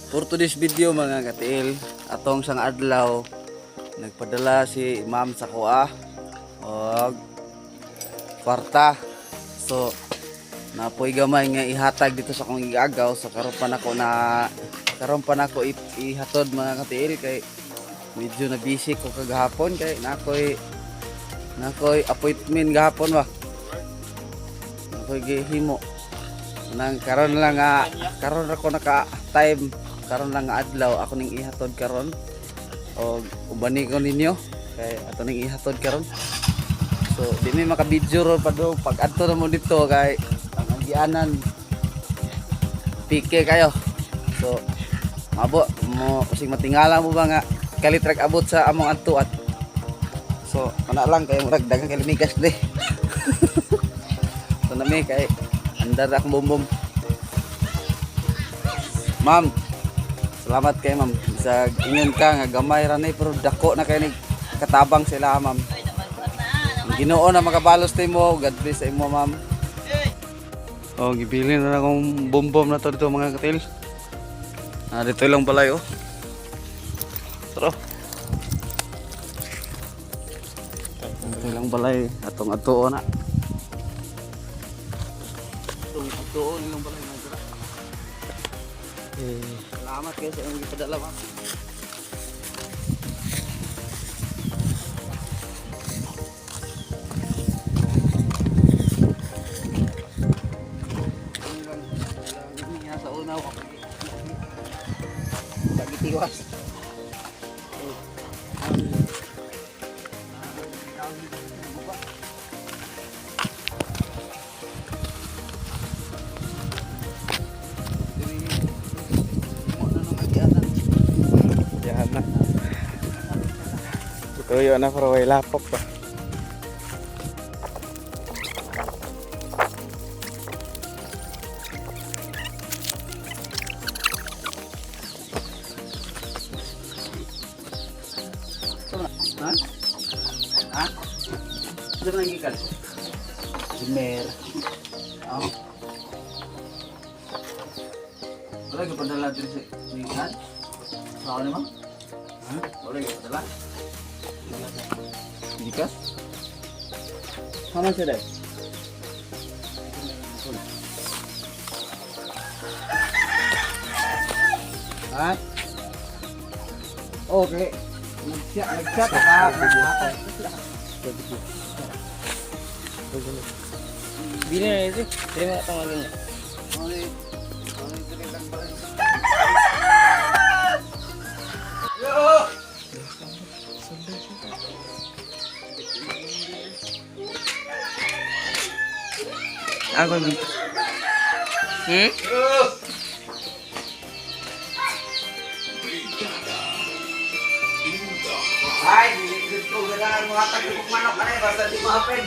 For today's video mga katiil, atong sang adlaw nagpadala si Ma'am sa kuha og kwarta. So napoy gamay nga ihatag dito sa akong igagaw, so karon pa nako ihatod mga katiil kay medyo na busy ko kagahapon kay nakoy appointment gahapon ba. Nakoy gihimo nang karon lang karon ako naka time, karon lang nga adlaw ako ning ihatod karon og ubani ko ninyo kay ato ning ihatod karon. So di may maka-video ro pa do pag adto na mo dito kay ang agianan pike kayo. So mabo mo usig matingala mo ba nga kalitrag abot sa among adtuan. So kana lang kay murag daghang kay lumigas de. So nami kay andar akong bumbom. Ma'am, salamat kay ma'am. Sa ingon ka nga gamay ra nay pero dako na kay ni katabang sila ma'am. Ang Ginoo na makabalos tay mo. God bless sa imo ma'am. Oh, gibilin na akong bumbom na to dito mga katil. Dito lang balay oh. Tara. Dito lang balay atong atuo na. Atuo lang balay na dira. Salamat kayo sa inyong ipadala ma'am. Sa una ako lagi tiwas. Tuyo na pero way lapok pa. Ha? Ha? Diyan na gikan. Jimer. Oh. Wala ka padala diri sa gikan? Saan ni mo? Ha? Wala ka padala? Dikas? How much is that? Ha? Okay. Nag-chat ka. Bili na ito. Terima tawagin niya. Ako ni. Ay, dito na mga tagpok manok kanay basta di ma-open.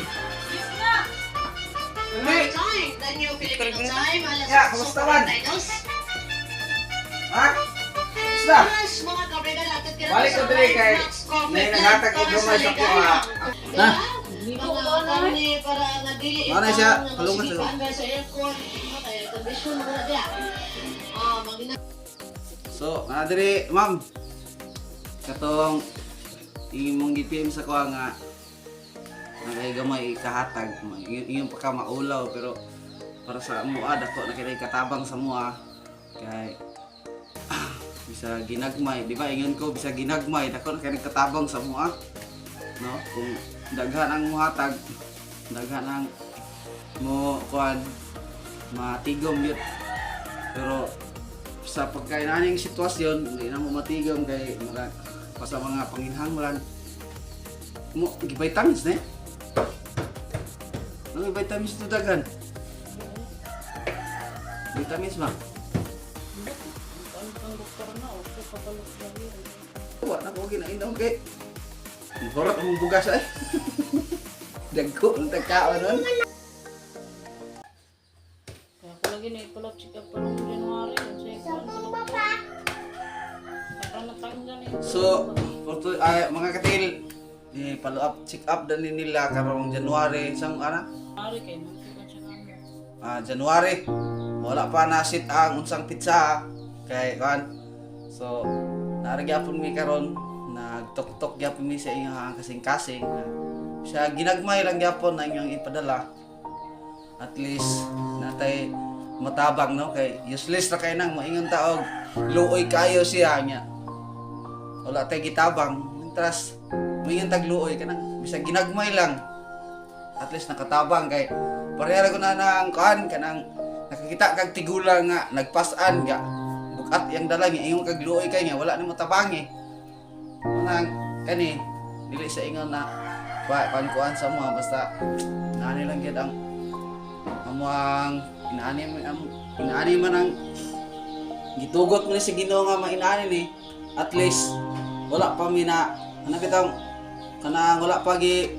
Ya, kumusta man? Ha? Kumusta? Balik ko dili kay may naghatag og gamay sa kuha. Ha? Ano siya? Kalungan sa So, diri, ma'am. Katong imong GPM sa kuha nga nagaygamay kahatag. Iyon pa ka maulaw pero para sa mua dako na kay katabang sa mua kay bisa ginagmay, di ba? Ingon ko bisa ginagmay dako na kay katabang sa mua. No? Kung daghan ang muhatag, daghan ang mo kuan matigom yun. Pero sa pagkainaning sitwasyon, hindi na mo matigom kay pa sa mga panginhanglan mo givitamins na. Ano vitamins ito daghan? Vitamins ba? Wala na ko ginainom kay horot mong bugas ay. Dagko ang tagkaon nun. Kaya ko lagi na ipalap check up pa nung January. So, mga katil, follow up, check up dan nila karong January, isang ana? January. Wala pa na sit ang unsang pizza kay kan So, naaragyapon mi karon nagtok-tok gyapon mi sa inyong kasing-kasing. Siya ginagmay lang gyapon na inyong ipadala. At least natay matabang no kay useless ra kay nang moingon taog luoy kayo siya nya. Wala tay gitabang. Tras moingon tag luoy kanang bisag ginagmay lang. At least nakatabang kay pareha ko na nang kuan kanang nakakita kag tigulang nga nagpasan ga bukat yang dala niya ingon kag luoy kay nga wala nimo tabangi. Nang kani dili sa ingon na kuan sa mga basta nani lang gyud ang amuang inaani man ang gitugot mo ni si Ginoo nga mainaani ni at least wala pa mi na ano bitang kanang wala pa gi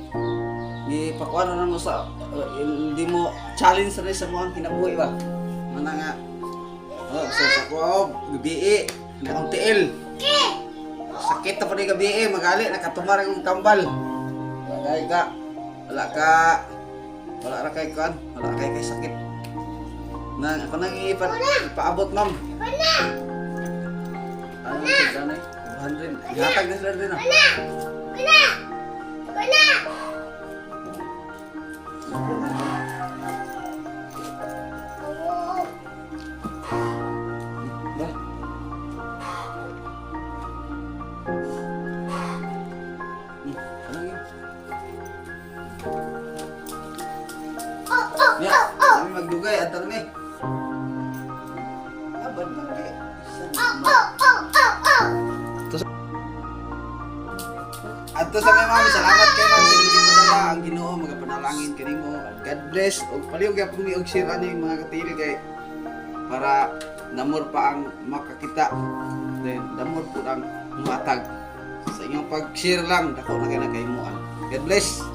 pakuan na mo sa hindi mo challenge rin sa mga kinabuhi ba mana nga so sa ko gabi na ang tiil sakit na pa rin gabi magali nakatumar ang tambal magay ka wala ra kay kan wala kay sakit na ako nang ipaabot ma'am ano sa kanay 100 ihatag na sila din kami magdugay at tarmi. Abad lang kay. Adto sa mga mami, salamat kay ma'am sa inyong padala ang Ginoo magapanalangin kanimo. God bless ug palihog gyapon mi og share ani mga katili kay para namor pa ang makakita. Then namor po ang matag. Sa inyong pag-share lang dako na kay nagkaimuan. God bless.